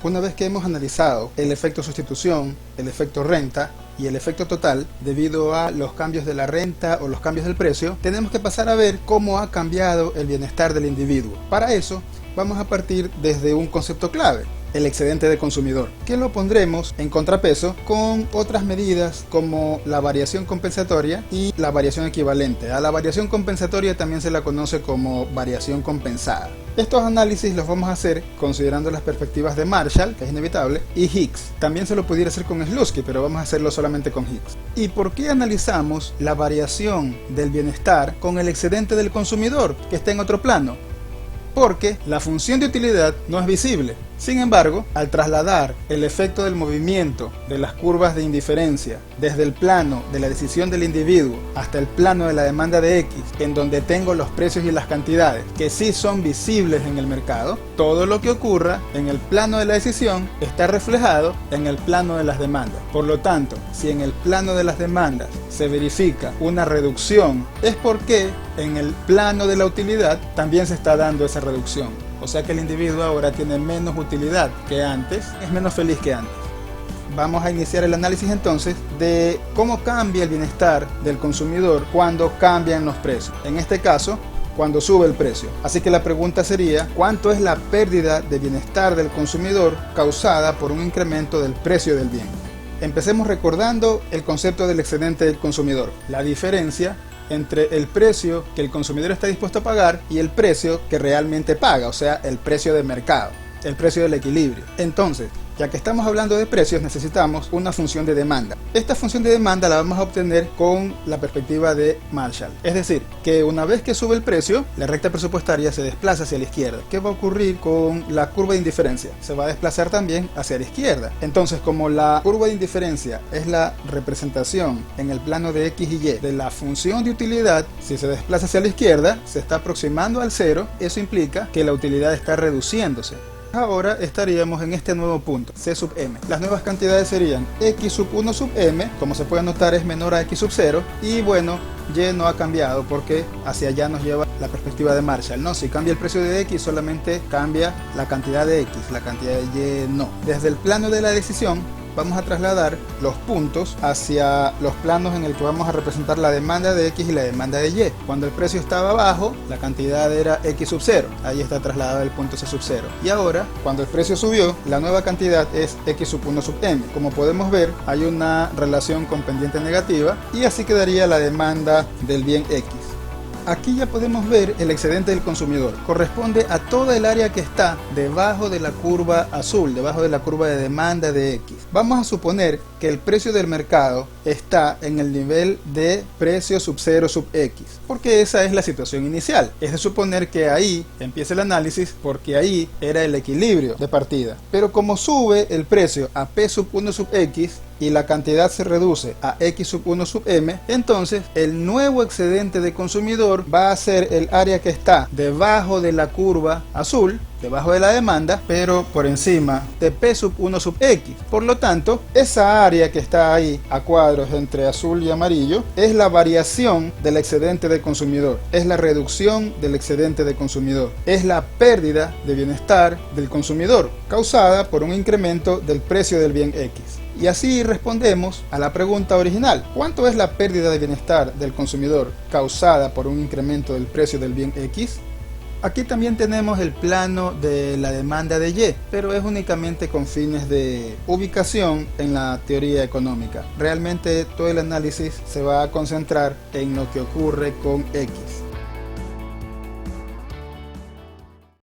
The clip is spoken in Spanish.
Una vez que hemos analizado el efecto sustitución, el efecto renta y el efecto total debido a los cambios de la renta o los cambios del precio, tenemos que pasar a ver cómo ha cambiado el bienestar del individuo. Para eso vamos a partir desde un concepto clave: el excedente de consumidor, que lo pondremos en contrapeso con otras medidas como la variación compensatoria y la variación equivalente. A la variación compensatoria también se la conoce como variación compensada. Estos análisis los vamos a hacer considerando las perspectivas de Marshall, que es inevitable, y Hicks. También se lo pudiera hacer con Slutsky, pero vamos a hacerlo solamente con Hicks. ¿Y por qué analizamos la variación del bienestar con el excedente del consumidor, que está en otro plano? Porque la función de utilidad no es visible. Sin embargo, al trasladar el efecto del movimiento de las curvas de indiferencia desde el plano de la decisión del individuo hasta el plano de la demanda de X, en donde tengo los precios y las cantidades que sí son visibles en el mercado, todo lo que ocurra en el plano de la decisión está reflejado en el plano de las demandas. Por lo tanto, si en el plano de las demandas se verifica una reducción, es porque en el plano de la utilidad también se está dando esa reducción. O sea que el individuo ahora tiene menos utilidad que antes, es menos feliz que antes. Vamos a iniciar el análisis entonces de cómo cambia el bienestar del consumidor cuando cambian los precios. En este caso, cuando sube el precio. Así que la pregunta sería: ¿cuánto es la pérdida de bienestar del consumidor causada por un incremento del precio del bien? Empecemos recordando el concepto del excedente del consumidor, la diferencia entre el precio que el consumidor está dispuesto a pagar y el precio que realmente paga, o sea, el precio de mercado, el precio del equilibrio. Entonces, ya que estamos hablando de precios, necesitamos una función de demanda. Esta función de demanda la vamos a obtener con la perspectiva de Marshall. Es decir, que una vez que sube el precio, la recta presupuestaria se desplaza hacia la izquierda. ¿Qué va a ocurrir con la curva de indiferencia? Se va a desplazar también hacia la izquierda. Entonces, como la curva de indiferencia es la representación en el plano de X y Y de la función de utilidad, si se desplaza hacia la izquierda, se está aproximando al cero. Eso implica que la utilidad está reduciéndose. Ahora estaríamos en este nuevo punto, C sub m. Las nuevas cantidades serían X sub 1 sub m, como se puede notar es menor a X sub 0, y bueno, Y no ha cambiado porque hacia allá nos lleva la perspectiva de Marshall, ¿no? Si cambia el precio de X, solamente cambia la cantidad de X, la cantidad de Y no. Desde el plano de la decisión, vamos a trasladar los puntos hacia los planos en el que vamos a representar la demanda de X y la demanda de Y. Cuando el precio estaba abajo, la cantidad era X sub 0. Ahí está trasladado el punto C sub 0. Y ahora, cuando el precio subió, la nueva cantidad es X sub 1 sub m. Como podemos ver, hay una relación con pendiente negativa y así quedaría la demanda del bien X. Aquí ya podemos ver el excedente del consumidor. Corresponde a toda el área que está debajo de la curva azul, debajo de la curva de demanda de X. Vamos a suponer que el precio del mercado está en el nivel de precio sub 0 sub X, porque esa es la situación inicial. Es de suponer que ahí empieza el análisis porque ahí era el equilibrio de partida. Pero como sube el precio a P sub 1 sub X, y la cantidad se reduce a X sub 1 sub m, entonces el nuevo excedente de consumidor va a ser el área que está debajo de la curva azul, debajo de la demanda, pero por encima de P sub 1 sub X. Por lo tanto, esa área que está ahí a cuadros entre azul y amarillo es la variación del excedente de consumidor, es la reducción del excedente de consumidor, es la pérdida de bienestar del consumidor causada por un incremento del precio del bien X. Y así respondemos a la pregunta original: ¿cuánto es la pérdida de bienestar del consumidor causada por un incremento del precio del bien X? Aquí también tenemos el plano de la demanda de Y, pero es únicamente con fines de ubicación en la teoría económica. Realmente todo el análisis se va a concentrar en lo que ocurre con X.